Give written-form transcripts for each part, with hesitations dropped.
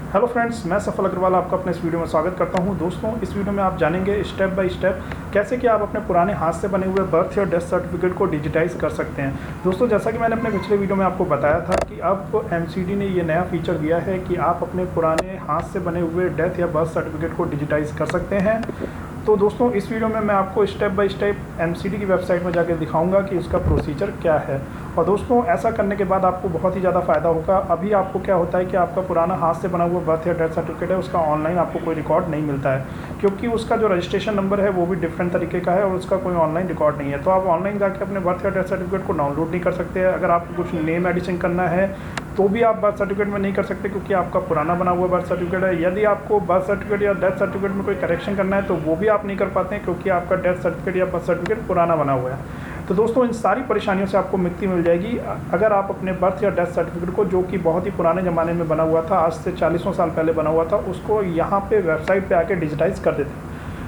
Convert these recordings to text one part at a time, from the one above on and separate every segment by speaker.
Speaker 1: Hello friends, मैं सफल अग्रवाल आपका अपने इस वीडियो में स्वागत करता हूं। दोस्तों, इस वीडियो में आप जानेंगे स्टेप बाय स्टेप कैसे कि आप अपने पुराने हाथ से बने हुए बर्थ या डेथ सर्टिफिकेट को डिजिटाइज कर सकते हैं। दोस्तों, जैसा कि मैंने अपने पिछले वीडियो में आपको बताया था कि अब एमसीडी ने ये नया फीचर दिया है कि आप अपने पुराने हाथ से बने हुए डेथ या बर्थ सर्टिफिकेट को डिजिटाइज कर सकते हैं। तो दोस्तों, इस वीडियो में मैं आपको स्टेप बाय स्टेप एमसीडी की वेबसाइट में जाकर दिखाऊंगा कि उसका प्रोसीजर क्या है। और दोस्तों, ऐसा करने के बाद आपको बहुत ही ज़्यादा फ़ायदा होगा। अभी आपको क्या होता है कि आपका पुराना हाथ से बना हुआ बर्थ या डेथ सर्टिफिकेट है, उसका ऑनलाइन आपको कोई रिकॉर्ड नहीं मिलता है, क्योंकि उसका जो रजिस्ट्रेशन नंबर है वो भी डिफरेंट तरीके का है और उसका कोई ऑनलाइन रिकॉर्ड नहीं है। तो आप ऑनलाइन जाके अपने बर्थ या डेथ सर्टिफिकेट को डाउनलोड नहीं कर सकते। अगर आपको कुछ नेम एडिशन करना है तो भी आप बर्थ सर्टिफिकेट में नहीं कर सकते, क्योंकि आपका पुराना बना हुआ बर्थ सर्टिफिकेट है। यदि आपको बर्थ सर्टिफिकेट या डेथ सर्टिफिकेट में कोई करेक्शन करना है तो वो भी आप नहीं कर पाते हैं, क्योंकि आपका डेथ सर्टिफिकेट या बर्थ सर्टिफिकेट पुराना बना हुआ है। तो दोस्तों, इन सारी परेशानियों से आपको मुक्ति मिल जाएगी अगर आप अपने बर्थ या डेथ सर्टिफिकेट को, जो कि बहुत ही पुराने ज़माने में बना हुआ था, आज से 40 साल पहले बना हुआ था, उसको यहाँ पे वेबसाइट पे आके डिजिटाइज कर देते हैं।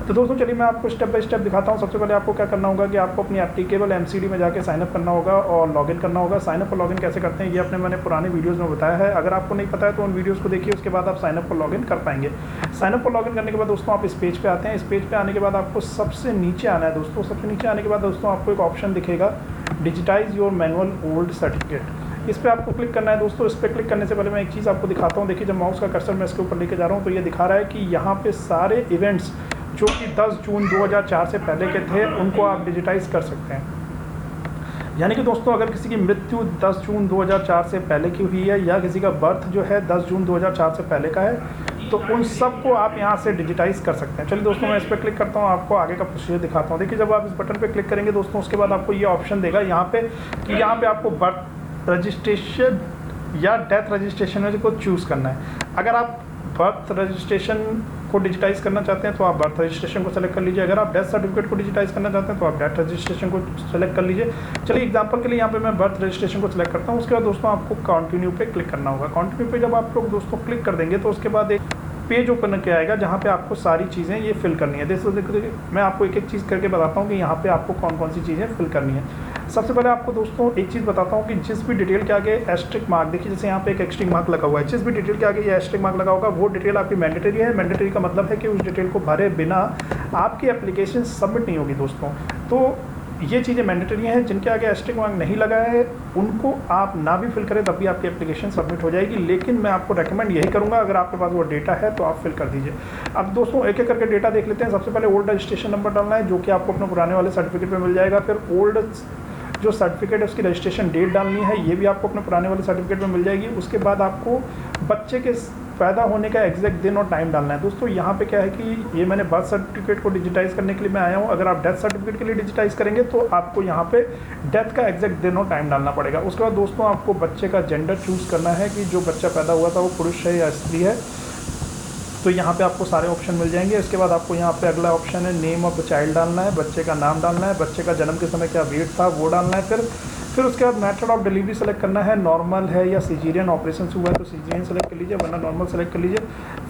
Speaker 1: तो दोस्तों, चलिए मैं आपको स्टेप बाय स्टेप दिखाता हूँ। सबसे पहले आपको क्या करना होगा कि आपको अपनी एप्लीकेबल एमसीडी में जाके साइनअप करना होगा और लॉगिन करना होगा। साइनअप और लॉगिन कैसे करते हैं ये मैंने पुराने वीडियोज़ में बताया है। अगर आपको नहीं पता है तो उन वीडियोज़ को देखिए, उसके बाद आप साइनअप और लॉगिन कर पाएंगे। साइनअप और लॉगिन करने के बाद दोस्तों आप इस पेज पे आते हैं। इस पेज पे आने के बाद आपको सबसे नीचे आना है। दोस्तों, सबसे नीचे आने के बाद दोस्तों आपको एक ऑप्शन दिखेगा, digitise your manual old certificate. इस पर आपको क्लिक करना है। दोस्तों, इस पर क्लिक करने से पहले मैं एक चीज़ आपको दिखाता हूँ। देखिए, जब माउस का कर्सर मैं इसके ऊपर लेके जा रहा हूँ तो ये दिखा रहा है कि यहाँ पे सारे इवेंट्स जो कि 10 जून 2004 से पहले के थे उनको आप डिजिटाइज कर सकते हैं। यानी कि दोस्तों, अगर किसी की मृत्यु 10 जून 2004 से पहले की हुई है या किसी का बर्थ जो है 10 जून 2004 से पहले का है, तो उन सब को आप यहाँ से डिजिटाइज कर सकते हैं। चलिए दोस्तों, मैं इस पर क्लिक करता हूँ, आपको आगे का प्रोसीजर दिखाता हूँ। देखिए, जब आप इस बटन पे क्लिक करेंगे दोस्तों, उसके बाद आपको ये ऑप्शन देगा यहाँ पे कि यहाँ पे आपको बर्थ रजिस्ट्रेशन या डेथ रजिस्ट्रेशन को चूज़ करना है। अगर आप बर्थ रजिस्ट्रेशन को डिजिटाइज करना चाहते हैं तो आप बर्थ रजिस्ट्रेशन को सेलेक्ट कर लीजिए। अगर आप डेथ सर्टिफिकेट को डिजिटाइज करना चाहते हैं तो आप डेथ रजिस्ट्रेशन को सेलेक्ट कर लीजिए। चलिए एग्जांपल के लिए यहाँ पे मैं बर्थ रजिस्ट्रेशन को सेलेक्ट करता हूँ। उसके बाद दोस्तों आपको कंटिन्यू पे क्लिक करना होगा। कंटिन्यू पे जब आप लोग दोस्तों क्लिक कर देंगे तो उसके बाद एक पेज ओपन करके आएगा जहाँ पे आपको सारी चीज़ें ये फिल करनी है। देखिए, मैं आपको एक एक चीज़ करके बताता हूँ कि यहाँ पे आपको कौन कौन सी चीज़ें फिल करनी है। सबसे पहले आपको दोस्तों एक चीज़ बताता हूँ कि जिस भी डिटेल के आगे एस्ट्रिक मार्क, देखिए जैसे यहाँ पे एक एस्ट्रिक मार्क लगा हुआ है, जिस भी डिटेल के आगे ये एस्ट्रिक मार्क लगा होगा वो डिटेल आपकी मैंडेटरी है। मैंडेटरी का मतलब है कि उस डिटेल को भरे बिना आपकी एप्लीकेशन सबमिट नहीं होगी दोस्तों। तो ये चीज़ें मैंडेटरी हैं। जिनके आगे एस्ट्रिक मार्क नहीं लगा है उनको आप ना भी फिल करें तब भी आपकी एप्लीकेशन सबमिट हो जाएगी। लेकिन मैं आपको रेकमेंड यही करूंगा, अगर आपके पास वो डेटा है तो आप फिल कर दीजिए। अब दोस्तों एक एक करके डेटा देख लेते हैं। सबसे पहले ओल्ड रजिस्ट्रेशन नंबर डालना है, जो कि आपको अपने पुराने वाले सर्टिफिकेट पे मिल जाएगा। फिर ओल्ड जो सर्टिफिकेट है उसकी रजिस्ट्रेशन डेट डालनी है, ये भी आपको अपने पुराने वाले सर्टिफिकेट में मिल जाएगी। उसके बाद आपको बच्चे के पैदा होने का एग्जैक्ट दिन और टाइम डालना है। दोस्तों, यहाँ पे क्या है कि ये मैंने बर्थ सर्टिफिकेट को डिजिटाइज करने के लिए मैं आया हूँ। अगर आप डेथ सर्टिफिकेट के लिए डिजिटाइज करेंगे तो आपको यहाँ पे डेथ का एग्जैक्ट दिन और टाइम डालना पड़ेगा। उसके बाद दोस्तों आपको बच्चे का जेंडर चूज़ करना है कि जो बच्चा पैदा हुआ था वो पुरुष है या स्त्री है। तो यहाँ पे आपको सारे ऑप्शन मिल जाएंगे। इसके बाद आपको यहाँ पे अगला ऑप्शन है नेम ऑफ द चाइल्ड डालना है, बच्चे का नाम डालना है, बच्चे का जन्म के समय क्या वेट था वो डालना है। फिर उसके बाद मेथड ऑफ डिलीवरी सेलेक्ट करना है, नॉर्मल है या सीजेरियन ऑपरेशन हुआ है तो सीजेरियन सेलेक्ट कर लीजिए, वरना नॉर्मल सेलेक्ट कर लीजिए।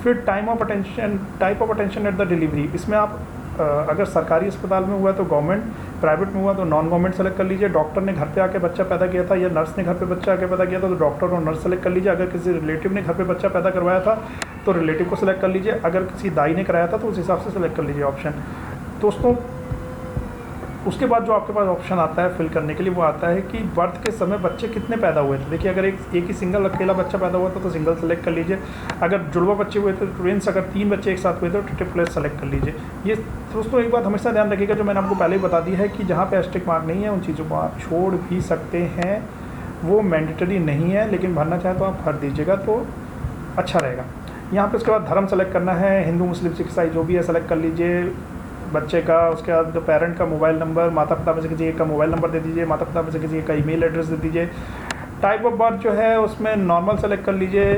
Speaker 1: फिर type of attention at the delivery, इसमें आप अगर सरकारी अस्पताल में हुआ है तो गवर्नमेंट, प्राइवेट में हुआ तो नॉन गवर्नमेंट सेलेक्ट कर लीजिए। डॉक्टर ने घर पे आके बच्चा पैदा किया था या नर्स ने घर पे बच्चा आके पैदा किया था तो डॉक्टर और नर्स सेलेक्ट कर लीजिए। अगर किसी रिलेटिव ने घर पे बच्चा पैदा करवाया था तो रिलेटिव को सिलेक्ट कर लीजिए। अगर किसी दाई ने कराया था तो उस हिसाब से सिलेक्ट कर लीजिए ऑप्शन। दोस्तों, उसके बाद जो आपके पास ऑप्शन आता है फिल करने के लिए वो आता है कि बर्थ के समय बच्चे कितने पैदा हुए थे। देखिए, अगर एक ही सिंगल अकेला बच्चा पैदा हुआ था तो सिंगल सेलेक्ट कर लीजिए। अगर जुड़वा बच्चे हुए थे तो ट्विंस, अगर 3 बच्चे एक साथ हुए थे तो ट्रिपलेट सेलेक्ट कर लीजिए। ये दोस्तों एक बात हमेशा ध्यान रखिएगा, जो मैंने आपको पहले ही बता दी है कि जहाँ पे एस्ट्रिक मार्क नहीं है उन चीज़ों को आप छोड़ भी सकते हैं, वो मैंडेटरी नहीं है, लेकिन भरना चाहे तो आप भर दीजिएगा तो अच्छा रहेगा। यहाँ पे उसके बाद धर्म सेलेक्ट करना है, हिंदू मुस्लिम सिख ईसाई जो भी है सेलेक्ट कर लीजिए बच्चे का। उसके बाद जो पेरेंट का मोबाइल नंबर, माता पिता में से किसी एक का मोबाइल नंबर दे दीजिए, माता पिता में से किसी एक का ईमेल एड्रेस दे दीजिए। टाइप ऑफ बर्थ जो है उसमें नॉर्मल सेलेक्ट कर लीजिए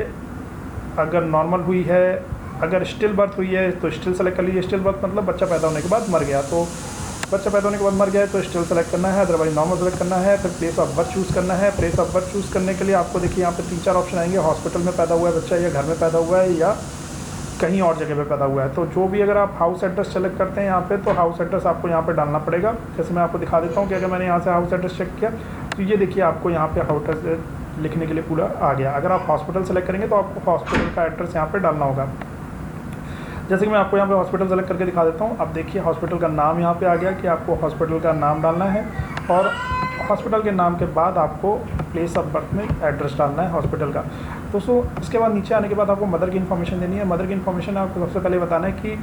Speaker 1: अगर नॉर्मल हुई है। अगर स्टिल बर्थ हुई है तो स्टिल सेलेक्ट कर लीजिए। स्टिल बर्थ मतलब बच्चा पैदा होने के बाद मर गया, तो बच्चा पैदा होने के बाद मर गया है तो स्टिल सेलेक्ट करना है, अदरवाइज नॉर्मल सेलेक्ट करना है। फिर प्लेस ऑफ बर्थ चूज़ करना है। प्लेस ऑफ बर्थ चूज़ करने के लिए आपको देखिए यहाँ पे 3-4 ऑप्शन आएंगे। हॉस्पिटल में पैदा हुआ है बच्चा, या घर में पैदा हुआ है, या कहीं और जगह पे पैदा हुआ है। तो जो भी, अगर आप हाउस एड्रेस सेलेक्ट करते हैं यहाँ पे तो हाउस एड्रेस आपको यहाँ पे डालना पड़ेगा। जैसे मैं आपको दिखा देता हूँ कि अगर मैंने यहाँ से हाउस एड्रेस चेक किया तो ये देखिए आपको यहाँ पे हाउस लिखने के लिए पूरा आ गया। अगर आप हॉस्पिटल सेलेक्ट करेंगे तो आपको हॉस्पिटल का एड्रेस यहाँ पे डालना होगा। जैसे कि मैं आपको यहाँ पे हॉस्पिटल सेलेक्ट करके दिखा देता हूँ। अब देखिए हॉस्पिटल का नाम यहाँ पे आ गया कि आपको हॉस्पिटल का नाम डालना है, और हॉस्पिटल के नाम के बाद आपको प्लेस ऑफ बर्थ में एड्रेस डालना है हॉस्पिटल का। दोस्तों इसके बाद नीचे आने के बाद आपको मदर की इन्फॉर्मेशन देनी है। मदर की इन्फॉर्मेशन आपको सबसे पहले बताना है कि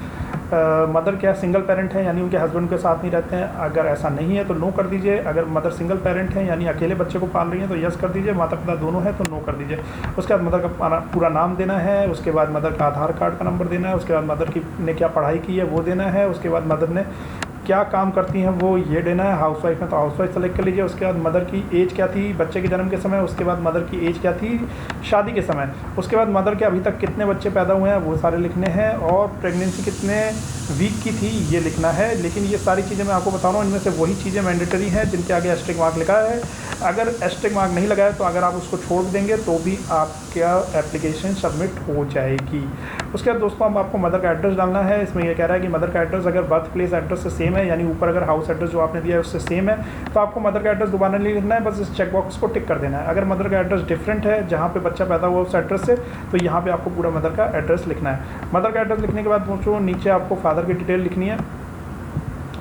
Speaker 1: मदर क्या सिंगल पेरेंट है, यानी उनके हस्बैंड के साथ नहीं रहते हैं। अगर ऐसा नहीं है तो नो कर दीजिए। अगर मदर सिंगल पेरेंट है यानी अकेले बच्चे को पाल रही हैं तो यस कर दीजिए। माता पिता दोनों हैं तो नो कर दीजिए। उसके बाद मदर का पूरा नाम देना है। उसके बाद मदर का आधार कार्ड का नंबर देना है। उसके बाद मदर की ने क्या पढ़ाई की है वो देना है। उसके बाद मदर ने क्या काम करती हैं वो ये देना है। हाउसवाइफ है तो हाउसवाइफ सेलेक्ट कर लीजिए। उसके बाद मदर की एज क्या थी बच्चे के जन्म के समय। उसके बाद मदर की एज क्या थी शादी के समय। उसके बाद मदर के अभी तक कितने बच्चे पैदा हुए हैं वो सारे लिखने हैं, और प्रेगनेंसी कितने वीक की थी ये लिखना है। लेकिन ये सारी चीज़ें मैं आपको बता रहा हूँ, इनमें से वही चीज़ें मैंडेटरी हैं जिनके आगे एस्टेरिक मार्क लिखा है। अगर एस्टेरिक मार्क नहीं लगा है तो अगर आप उसको छोड़ देंगे तो भी आपका एप्लीकेशन सबमिट हो जाएगी। उसके बाद दोस्तों अब आपको मदर का एड्रेस डालना है। इसमें यह कह रहा है कि मदर का एड्रेस अगर बर्थ प्लेस एड्रेस से सेम है, यानी ऊपर अगर हाउस एड्रेस जो आपने दिया है उससे सेम है, तो आपको मदर का एड्रेस दोबारा नहीं लिखना है, बस इस चेक बॉक्स को टिक कर देना है। अगर मदर का एड्रेस डिफरेंट है जहाँ पे बच्चा पैदा हुआ उस एड्रेस से, तो यहाँ पे आपको पूरा मदर का एड्रेस लिखना है। मदर का एड्रेस लिखने के बाद दोस्तों नीचे आपको फादर की डिटेल लिखनी है।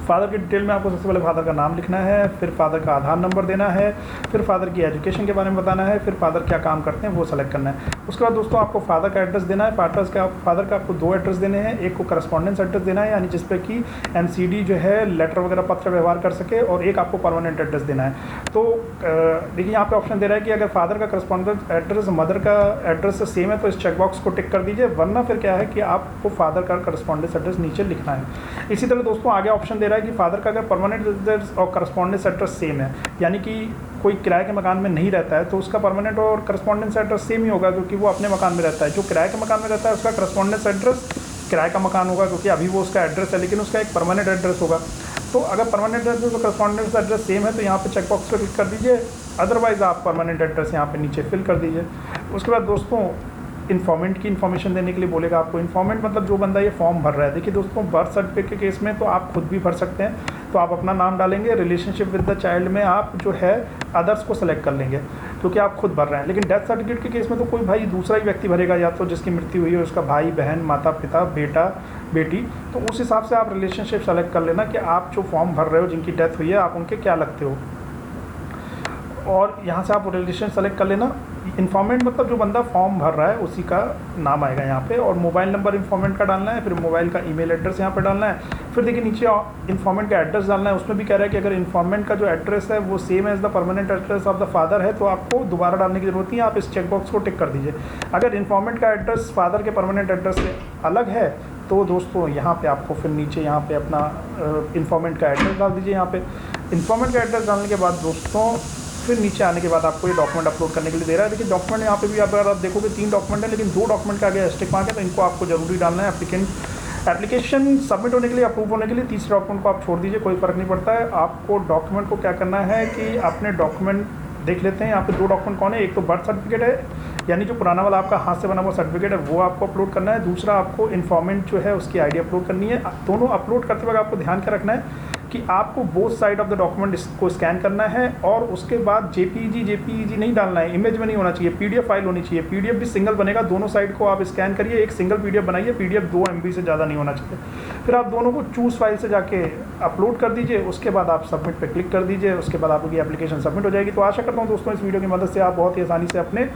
Speaker 1: फादर की डिटेल में आपको सबसे पहले फादर का नाम लिखना है, फिर फादर का आधार नंबर देना है, फिर फादर की एजुकेशन के बारे में बताना है, फिर फादर क्या काम करते हैं वो सेलेक्ट करना है। उसके बाद दोस्तों आपको फादर का एड्रेस देना है। फादर का आपको 2 एड्रेस देने हैं। एक को करस्पॉन्डेंस एड्रेस देना है, यानी जिस पे कि एमसीडी जो है लेटर वगैरह पत्र व्यवहार कर सके, और एक आपको परमानेंट एड्रेस देना है। तो देखिए यहाँ पे ऑप्शन दे रहा है कि अगर फादर का करस्पॉन्डेंस एड्रेस मदर का एड्रेस से सेम है तो इस चेकबॉक्स को टिक कर दीजिए, वरना फिर क्या है कि आपको फादर का करस्पॉन्डेंस एड्रेस नीचे लिखना है। इसी तरह दोस्तों आगे ऑप्शन दे रहा है कि फादर का अगर परमानेंट एड्रेस और करस्पॉन्डेंस एड्रेस सेम है, यानी कि कोई किराए के मकान में नहीं रहता है तो उसका परमानेंट और करस्पॉन्डेंस एड्रेस सेम ही होगा, क्योंकि वो अपने मकान में रहता है। जो किराए के मकान में रहता है उसका करस्पॉन्डेंस एड्रेस किराए का मकान होगा, क्योंकि अभी वो उसका एड्रेस है, लेकिन उसका एक परमानेंट एड्रेस होगा। तो अगर परमानेंट एड्रेस और करस्पॉन्डेंस एड्रेस सेम है तो यहाँ पे चेकबॉक्स पर क्लिक कर दीजिए, अदरवाइज़ आप परमानेंट एड्रेस यहाँ पे नीचे फिल कर दीजिए। उसके बाद दोस्तों इन्फॉर्मेंट की इन्फॉर्मेशन देने के लिए बोलेगा आपको। इन्फॉर्मेंट मतलब जो बंदा ये फॉर्म भर रहा है। देखिए दोस्तों बर्थ सर्टिफिकेट के केस में तो आप खुद भी भर सकते हैं, तो आप अपना नाम डालेंगे। रिलेशनशिप विद द चाइल्ड में आप जो है अदर्स को सेलेक्ट कर लेंगे, क्योंकि आप खुद भर रहे हैं। लेकिन डेथ सर्टिफिकेट के केस में तो कोई भाई दूसरा ही व्यक्ति भरेगा, या तो जिसकी मृत्यु हुई है उसका भाई बहन माता पिता बेटा बेटी। तो उस हिसाब से आप रिलेशनशिप सेलेक्ट कर लेना कि आप जो फॉर्म भर रहे हो जिनकी डेथ हुई है आप उनके क्या लगते हो, और यहाँ से आप रिलेशन सेलेक्ट कर लेना। इन्फॉर्मेंट मतलब जो बंदा फॉर्म भर रहा है उसी का नाम आएगा यहाँ पे, और मोबाइल नंबर इन्फॉर्मेंट का डालना है, फिर मोबाइल का ईमेल एड्रेस यहाँ पे डालना है। फिर देखिए नीचे इन्फॉर्मेंट का एड्रेस डालना है। उसमें भी कह रहा है कि अगर इन्फॉर्मेंट का जो एड्रेस है वो same as the permanent address of the father है तो आपको दोबारा डालने की जरूरत नहीं है, आप इस चेकबॉक्स को टिक कर दीजिए। अगर इन्फॉर्मेंट का एड्रेस फादर के परमानेंट एड्रेस से अलग है तो दोस्तों यहाँ पे आपको फिर नीचे यहाँ पे अपना इन्फॉर्मेंट का एड्रेस डाल दीजिए। यहाँ पे इन्फॉर्मेंट का एड्रेस डालने के बाद दोस्तों फिर नीचे आने के बाद आपको ये डॉक्यूमेंट अपलोड करने के लिए दे रहा है। देखिए डॉक्यूमेंट यहाँ पे भी अगर आप देखोगे 3 डॉक्यूमेंट है, लेकिन 2 डॉक्यूमेंट का आगे एस्टेरिक मार्क है, तो इनको आपको जरूरी डालना है। एप्लीकेशन सबमिट होने के लिए अप्रूव होने के लिए तीसरे डॉक्यूमेंट को आप छोड़ दीजिए, कोई फ़र्क नहीं पड़ता है। आपको डॉक्यूमेंट को क्या करना है कि अपने डॉक्यूमेंट देख लेते हैं। यहाँ पे 2 डॉक्यूमेंट कौन है, एक तो बर्थ सर्टिफिकेट है, यानी जो पुराना वाला आपका हाथ से बना हुआ सर्टिफिकेट है वो आपको अपलोड करना है। दूसरा आपको इन्फॉर्मेंट जो है उसकी आईडी अपलोड करनी है। दोनों अपलोड करते वक्त आपको ध्यान क्या रखना है कि आपको both side of the document को स्कैन करना है, और उसके बाद जेपीईजी नहीं डालना है, इमेज में नहीं होना चाहिए, पीडीएफ फाइल होनी चाहिए। पीडीएफ भी सिंगल बनेगा, दोनों साइड को आप स्कैन करिए, एक सिंगल पीडीएफ बनाइए। पीडीएफ 2 MB से ज़्यादा नहीं होना चाहिए। फिर आप दोनों को चूज़ फाइल से जाके अपलोड कर दीजिए। उसके बाद आप सबमिट पे क्लिक कर दीजिए, उसके बाद आपकी एप्लीकेशन सबमिट हो जाएगी। तो आशा करता हूँ दोस्तों इस वीडियो की मदद से आप बहुत ही आसानी से अपने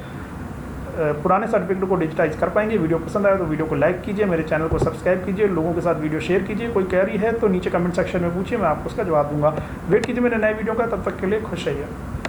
Speaker 1: पुराने सर्टिफिकेट को डिजिटाइज कर पाएंगे। वीडियो पसंद आया तो वीडियो को लाइक कीजिए, मेरे चैनल को सब्सक्राइब कीजिए, लोगों के साथ वीडियो शेयर कीजिए। कोई क्वेरी है तो नीचे कमेंट सेक्शन में पूछिए, मैं आपको उसका जवाब दूंगा। वेट कीजिए मेरे नए वीडियो का, तब तक के लिए खुश रहिए।